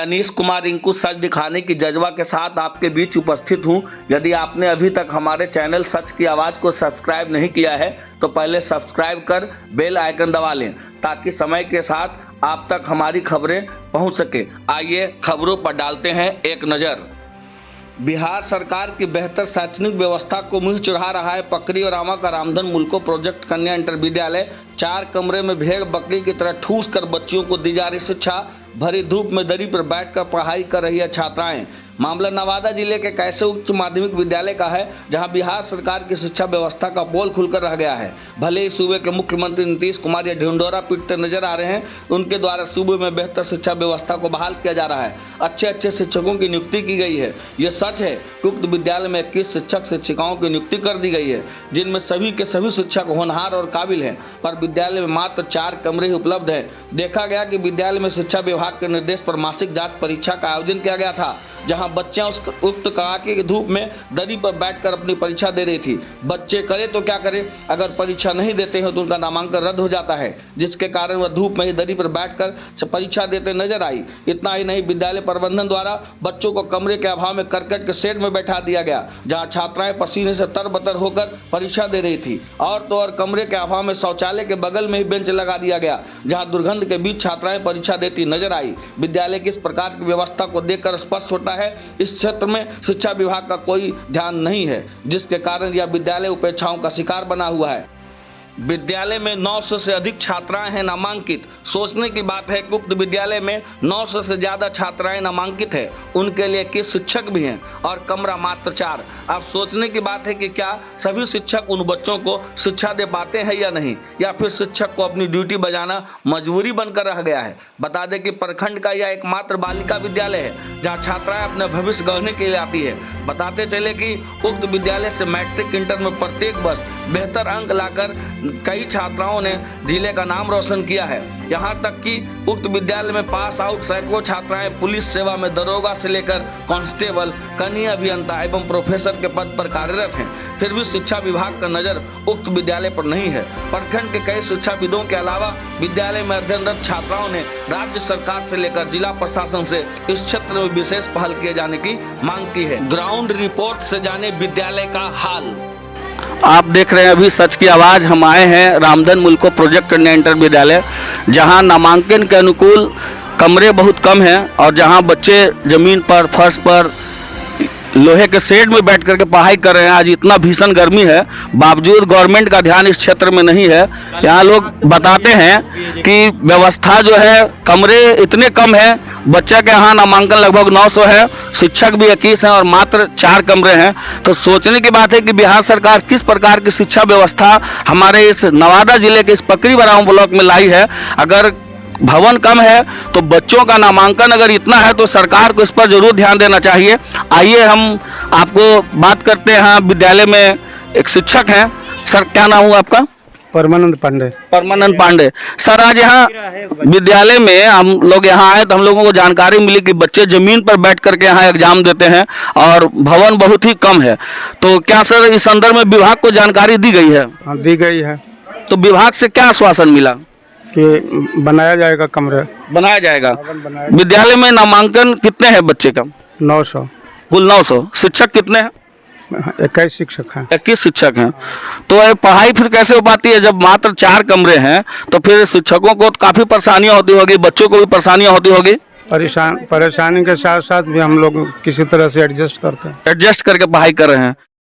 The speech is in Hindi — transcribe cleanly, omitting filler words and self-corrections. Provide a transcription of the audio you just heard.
अनीश कुमार रिंकू सच दिखाने की जज्बा के साथ आपके बीच उपस्थित हूं। यदि आपने अभी तक हमारे चैनल सच की आवाज़ को सब्सक्राइब नहीं किया है तो पहले सब्सक्राइब कर बेल आइकन दबा लें ताकि समय के साथ आप तक हमारी खबरें पहुंच सके। आइए खबरों पर डालते हैं एक नज़र। बिहार सरकार की बेहतर शैक्षणिक व्यवस्था को मुंह चढ़ा रहा है पकरी और रामा का रामधन मुल्को प्रोजेक्ट कन्या इंटर विद्यालय। 4 कमरे में भेड़ बकरी की तरह ठूस कर बच्चियों को दी जा रही शिक्षा। भरी धूप में दरी पर बैठकर पढ़ाई कर रही है छात्राएं। मामला नवादा जिले के कैसे उच्च माध्यमिक विद्यालय का है, जहां बिहार सरकार की शिक्षा व्यवस्था का पोल खुलकर रह गया है। भले ही सूबे के मुख्यमंत्री नीतीश कुमार ये ढिंढोरा पीटते नजर आ रहे हैं, उनके द्वारा सूबे में बेहतर शिक्षा व्यवस्था को बहाल किया जा रहा है। अच्छे शिक्षकों की नियुक्ति की गई है। ये सच है कि उक्त विद्यालय में 21 शिक्षक शिक्षिकाओं की नियुक्ति कर दी गई है, जिनमें सभी के सभी शिक्षक होनहार और काबिल हैं, पर विद्यालय में मात्र 4 कमरे ही उपलब्ध है। देखा गया कि विद्यालय में शिक्षा विभाग के निर्देश पर मासिक जांच परीक्षा का आयोजन किया गया था, जहां बच्चियां उस उक्त कड़ाके की धूप में दरी पर बैठकर अपनी परीक्षा दे रही थी। बच्चे करे तो क्या करे, अगर परीक्षा नहीं देते हैं तो उनका नामांकन रद्द हो जाता है, जिसके कारण वह धूप में ही दरी पर बैठकर परीक्षा देते नजर आई। इतना ही नहीं, विद्यालय प्रबंधन द्वारा बच्चों को कमरे के अभाव में करकट के शेड में बैठा दिया गया, जहाँ छात्राएं पसीने से तरबतर होकर परीक्षा दे रही थी। और तो और कमरे के अभाव में शौचालय के बगल में ही बेंच लगा दिया गया, जहाँ दुर्गंध के बीच छात्राएं परीक्षा देती नजर आई। विद्यालय की इस प्रकार की व्यवस्था को देखकर स्पष्ट होता है इस क्षेत्र में शिक्षा विभाग का कोई ध्यान नहीं है, जिसके कारण यह विद्यालय उपेक्षाओं का शिकार बना हुआ है। विद्यालय में 900 से अधिक छात्राएं हैं नामांकित। सोचने की बात है कि उक्त विद्यालय में 900 से ज़्यादा छात्राएं नामांकित है, उनके लिए 21 शिक्षक भी हैं और कमरा मात्र 4। अब सोचने की बात है कि क्या सभी शिक्षक उन बच्चों को शिक्षा दे पाते हैं या नहीं, या फिर शिक्षक को अपनी ड्यूटी बजाना मजबूरी बनकर रह गया है। बता दें कि प्रखंड का यह एकमात्र बालिका विद्यालय है जहाँ छात्राएं अपने भविष्य गढ़ने के लिए आती है। बताते चले कि उक्त विद्यालय से मैट्रिक इंटर में प्रत्येक वर्ष बेहतर अंक लाकर कई छात्राओं ने जिले का नाम रोशन किया है। यहां तक कि उक्त विद्यालय में पास आउट सैकड़ों छात्राएं पुलिस सेवा में दरोगा से लेकर कांस्टेबल, कनीय अभियंता एवं प्रोफेसर के पद पर कार्यरत हैं। फिर भी शिक्षा विभाग का नजर उक्त विद्यालय पर नहीं है। प्रखंड के कई शिक्षाविदों के अलावा विद्यालय में अध्ययनरत छात्राओं ने राज्य सरकार से लेकर जिला प्रशासन से इस क्षेत्र में विशेष पहल किए जाने की मांग की है। ग्राउंड रिपोर्ट से जाने विद्यालय का हाल। आप देख रहे हैं अभी सच की आवाज़। हम आए हैं रामधन मुल्को प्रोजेक्ट कन्या इंटर विद्यालय, जहां नामांकन के अनुकूल कमरे बहुत कम हैं और जहां बच्चे ज़मीन पर, फर्श पर, लोहे के शेड में बैठ करके पढ़ाई कर रहे हैं। आज इतना भीषण गर्मी है, बावजूद गवर्नमेंट का ध्यान इस क्षेत्र में नहीं है। यहाँ लोग बताते हैं कि व्यवस्था जो है, कमरे इतने कम है, बच्चा के यहाँ नामांकन लगभग 900 है, शिक्षक भी 21 हैं और मात्र 4 कमरे हैं। तो सोचने की बात है कि बिहार सरकार किस प्रकार की शिक्षा व्यवस्था हमारे इस नवादा जिले के इस पकरी बराऊं ब्लॉक में लाई है। अगर भवन कम है तो बच्चों का नामांकन अगर इतना है तो सरकार को इस पर जरूर ध्यान देना चाहिए। आइए हम आपको बात करते हैं। विद्यालय में एक शिक्षक हैं। सर, क्या नाम हुआ आपका? परमानंद पांडे। परमानंद पांडे। सर, आज यहाँ विद्यालय में हम लोग यहाँ आए तो हम लोगों को जानकारी मिली कि बच्चे जमीन पर बैठ करके यहाँ एग्जाम देते हैं और भवन बहुत ही कम है। तो क्या सर इस संदर्भ में विभाग को जानकारी दी गई है? हाँ, दी गई है। तो विभाग से क्या आश्वासन मिला? कि बनाया जाएगा, कमरे बनाया जाएगा। विद्यालय में नामांकन कितने हैं बच्चे का? 900। कुल 900। शिक्षक कितने हैं? 21 शिक्षक हैं। 21 शिक्षक हैं। तो ये पढ़ाई फिर कैसे हो पाती है जब मात्र 4 कमरे हैं? तो फिर शिक्षकों को काफ़ी परेशानियाँ होती होगी, बच्चों को भी परेशानियाँ होती होगी। परेशानी के साथ साथ भी हम लोग किसी तरह से एडजस्ट करते हैं। एडजस्ट करके पढ़ाई कर रहे हैं।